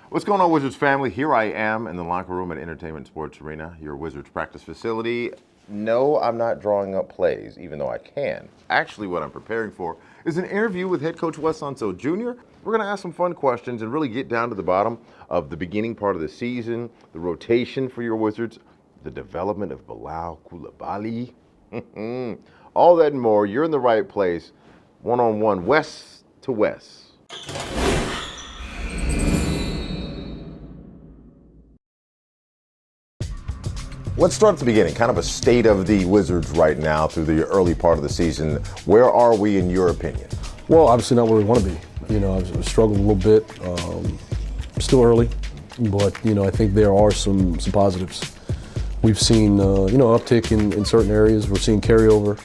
What's going on, Wizards family? Here I am in the locker room at Entertainment Sports Arena, your Wizards practice facility. No, I'm not drawing up plays, even though I can. Actually, what I'm preparing for is an interview with head coach Wes Unseld Jr. We're going to ask some fun questions and really get down to the bottom of the beginning part of the season, the rotation for your Wizards, the development of Bilal Coulibaly, all that and more. You're in the right place. One-on-one, Wes to Wes. Let's start at the beginning, kind of a state of the Wizards right now through the early part of the season. Where are we in your opinion? Well, obviously not where we want to be. I've struggled a little bit. Still early, but, I think there are some positives. We've seen, uptick in certain areas. We're seeing carryover,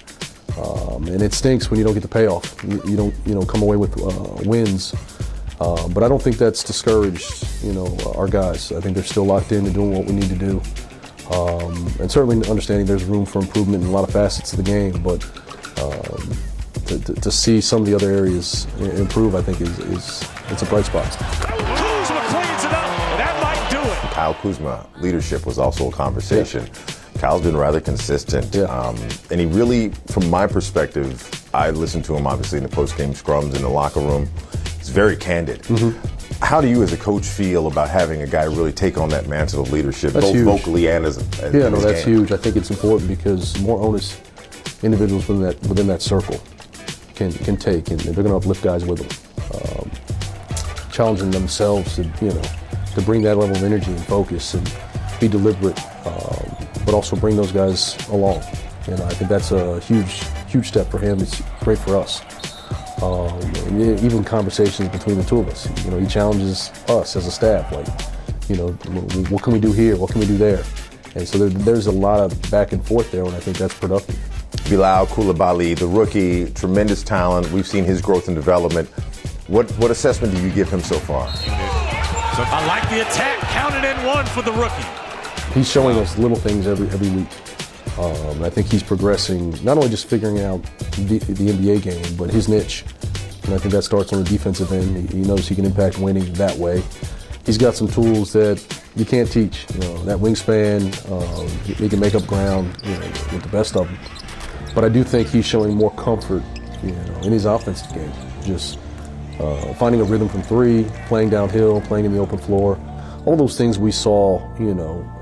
and it stinks when you don't get the payoff. You don't, come away with wins. But I don't think that's discouraged, our guys. I think they're still locked in to doing what we need to do. And certainly understanding there's room for improvement in a lot of facets of the game, but to see some of the other areas improve, I think it's a bright spot. Kuzma cleans it up. That might do it. Kyle Kuzma leadership was also a conversation. Yeah. Kyle's been rather consistent, and he really, from my perspective, I listened to him obviously in the post-game scrums in the locker room. He's very candid. Mm-hmm. How do you as a coach feel about having a guy really take on that mantle of leadership, that's both huge. Vocally and as that's huge. I think it's important because more onus individuals within that circle can take, and they're going to uplift guys with them. Challenging themselves to bring that level of energy and focus and be deliberate, but also bring those guys along. I think that's a huge step for him. It's great for us. Even conversations between the two of us, he challenges us as a staff, what can we do here? What can we do there? And so there's a lot of back and forth there, and I think that's productive. Bilal Coulibaly, the rookie, tremendous talent. We've seen his growth and development. What assessment do you give him so far? I like the attack. Counted in one for the rookie. He's showing us little things every week. I think he's progressing, not only just figuring out the NBA game, but his niche. And I think that starts on the defensive end. He knows he can impact winning that way. He's got some tools that you can't teach. That wingspan, he can make up ground with the best of them. But I do think he's showing more comfort in his offensive game. Just finding a rhythm from three, playing downhill, playing in the open floor. All those things we saw,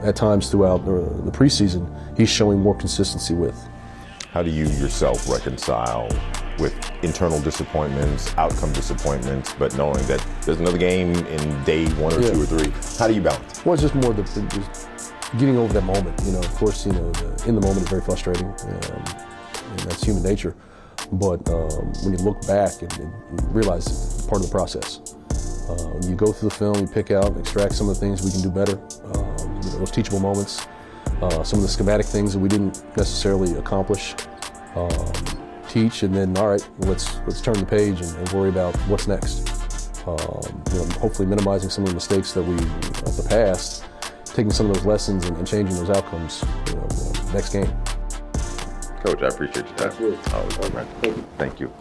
at times throughout the preseason, he's showing more consistency with. How do you yourself reconcile with internal disappointments, outcome disappointments, but knowing that there's another game in day 1 or 2 or 3? How do you balance? Well, it's just more just getting over that moment. Of course, in the moment is very frustrating, and that's human nature. But when you look back and realize it's part of the process. You go through the film, you pick out, extract some of the things we can do better, those teachable moments, some of the schematic things that we didn't necessarily accomplish, teach, and then, all right, let's turn the page and worry about what's next. Hopefully minimizing some of the mistakes that of the past, taking some of those lessons and changing those outcomes, next game. Coach, I appreciate your time. Absolutely. Thank you.